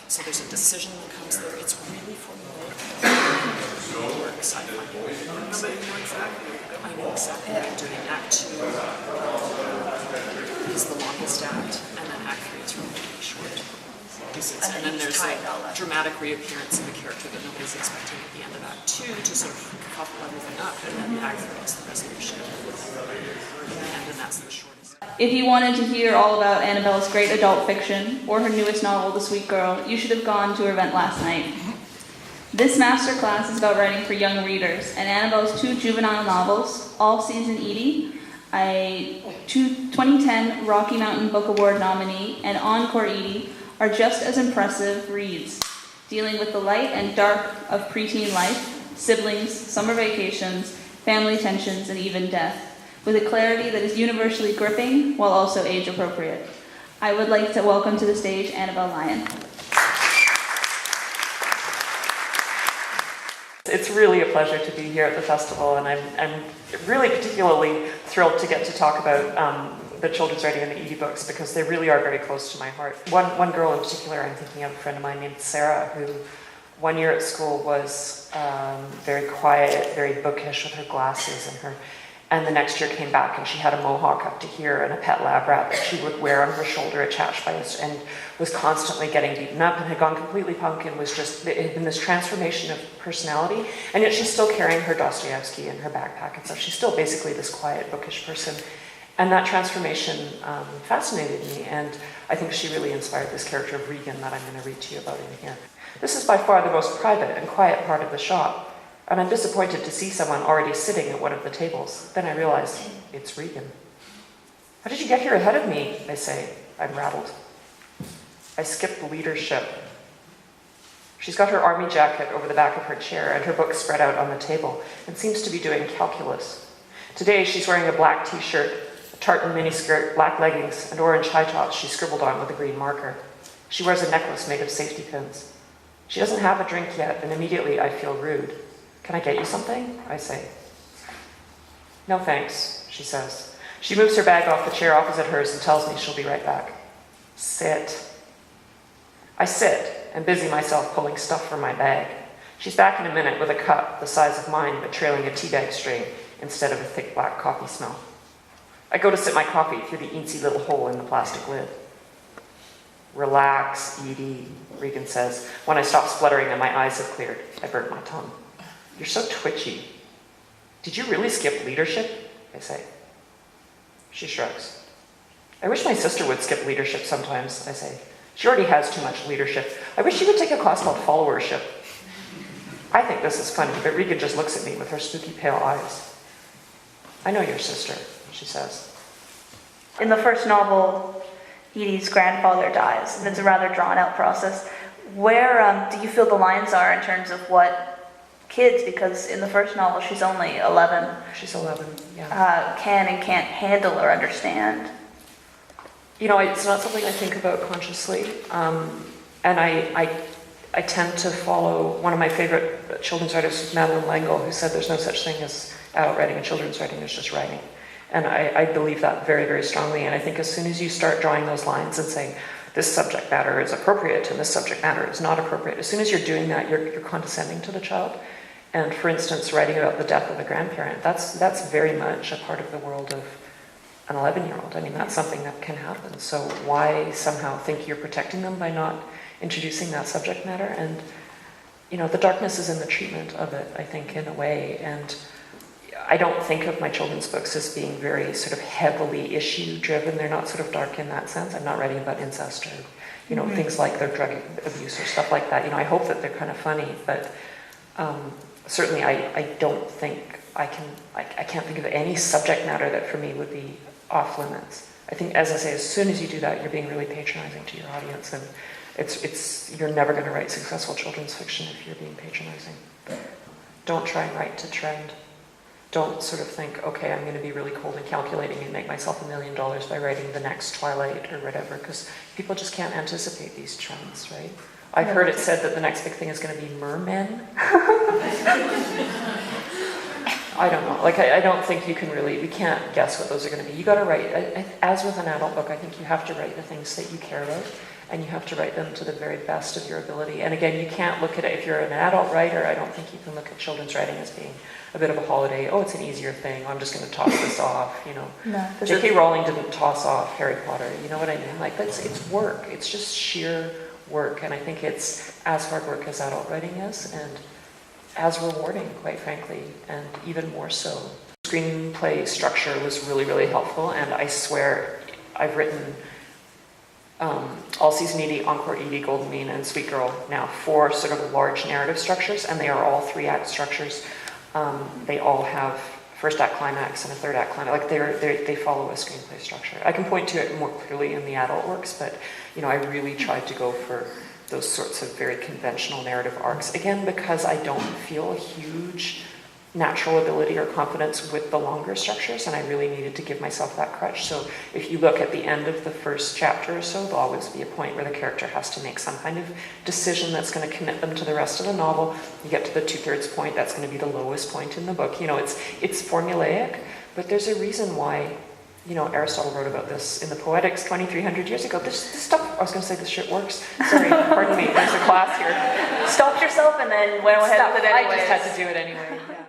So there's a decision that comes there. It's really formulaic. It works, I find. I know exactly what I'm doing. Act 2 is the longest act, and then Act 3 is relatively short. And then there's a dramatic reappearance of a character that nobody's expecting at the end of Act 2 to sort of couple everything up, and then Act 3 is the resolution. And that's the shortest. If you wanted to hear all about Annabel's great adult fiction, or her newest novel, The Sweet Girl, you should have gone to her event last night. This masterclass is about writing for young readers, and Annabel's 2 juvenile novels, All Season Edie, a 2010 Rocky Mountain Book Award nominee, and Encore Edie, are just as impressive reads, dealing with the light and dark of preteen life, siblings, summer vacations, family tensions, and even death, with a clarity that is universally gripping while also age-appropriate. I would like to welcome to the stage Annabel Lyon. It's really a pleasure to be here at the festival, and I'm really particularly thrilled to get to talk about the children's writing and the Edie books, because they really are very close to my heart. One girl in particular, I'm thinking of a friend of mine named Sarah, who one year at school was very quiet, very bookish with her glasses and the next year came back and she had a mohawk up to here and a pet lab rat that she would wear on her shoulder attached by us, and was constantly getting beaten up and had gone completely punk and was just, it had been this transformation of personality, and yet she's still carrying her Dostoevsky in her backpack and stuff. She's still basically this quiet, bookish person. And that transformation fascinated me, and I think she really inspired this character of Regan that I'm going to read to you about in here. This is by far the most private and quiet part of the shop, and I'm disappointed to see someone already sitting at one of the tables. Then I realize, it's Regan. How did you get here ahead of me? I say. I'm rattled. I skipped leadership. She's got her army jacket over the back of her chair and her books spread out on the table, and seems to be doing calculus. Today she's wearing a black t-shirt, a tartan miniskirt, black leggings, and orange high tops she scribbled on with a green marker. She wears a necklace made of safety pins. She doesn't have a drink yet, and immediately I feel rude. Can I get you something? I say. No thanks, she says. She moves her bag off the chair opposite hers and tells me she'll be right back. Sit. I sit and busy myself pulling stuff from my bag. She's back in a minute with a cup the size of mine but trailing a teabag string instead of a thick black coffee smell. I go to sip my coffee through the eensy little hole in the plastic lid. Relax, Edie, Regan says. When I stop spluttering and my eyes have cleared, I burnt my tongue. You're so twitchy. Did you really skip leadership? I say. She shrugs. I wish my sister would skip leadership sometimes, I say. She already has too much leadership. I wish she would take a class called followership. I think this is funny, but Regan just looks at me with her spooky pale eyes. I know your sister, she says. In the first novel, Edie's grandfather dies, and it's a rather drawn-out process. Where do you feel the lines are in terms of what kids, because in the first novel she's only 11. She's 11, yeah. Can and can't handle or understand? You know, it's not something I think about consciously, and I tend to follow one of my favorite children's writers, Madeline L'Engle, who said there's no such thing as adult writing and children's writing, there's just writing. And I believe that very, very strongly, and I think as soon as you start drawing those lines and saying, this subject matter is appropriate and this subject matter is not appropriate, as soon as you're doing that, you're condescending to the child. And for instance, writing about the death of a grandparent, that's very much a part of the world of an 11-year-old. I mean, that's something that can happen. So why somehow think you're protecting them by not introducing that subject matter? And, you know, the darkness is in the treatment of it, I think, in a way. And I don't think of my children's books as being very sort of heavily issue-driven. They're not sort of dark in that sense. I'm not writing about incest or, you know, things like their drug abuse or stuff like that. You know, I hope that they're kind of funny, but certainly I don't think I can't think of any subject matter that for me would be off limits. I think, as I say, as soon as you do that, you're being really patronizing to your audience, and you're never going to write successful children's fiction if you're being patronizing. Don't try and write to trend. Don't sort of think, okay, I'm going to be really cold and calculating and make myself $1 million by writing the next Twilight or whatever, because people just can't anticipate these trends, right? I've heard it said that the next big thing is going to be mermen. I don't know. Like, I don't think you can really, we can't guess what those are going to be. You got to write, as with an adult book, I think you have to write the things that you care about and you have to write them to the very best of your ability. And again, you can't look at it, if you're an adult writer, I don't think you can look at children's writing as being a bit of a holiday. Oh, it's an easier thing. I'm just going to toss this off, you know. No. J.K. Rowling didn't toss off Harry Potter, you know what I mean? Like, it's work. It's just sheer work, and I think it's as hard work as adult writing is, and as rewarding, quite frankly, and even more so. Screenplay structure was really, really helpful, and I swear I've written All Season Edie, Encore Edie, Golden Mean, and Sweet Girl now 4 sort of large narrative structures, and they are all 3-act structures. They all have first act climax and a third act climax. Like they follow a screenplay structure. I can point to it more clearly in the adult works, but you know, I really tried to go for those sorts of very conventional narrative arcs. Again, because I don't feel a huge natural ability or confidence with the longer structures, and I really needed to give myself that crutch. So if you look at the end of the first chapter or so, there'll always be a point where the character has to make some kind of decision that's going to commit them to the rest of the novel. You get to the 2/3 point, that's going to be the lowest point in the book. You know, it's formulaic, but there's a reason why, you know, Aristotle wrote about this in the Poetics 2,300 years ago. This stuff, I was going to say this shit works. Sorry, pardon me, there's a class here. Stopped yourself and then went ahead with it anyway. I just had to do it anyway. Yeah.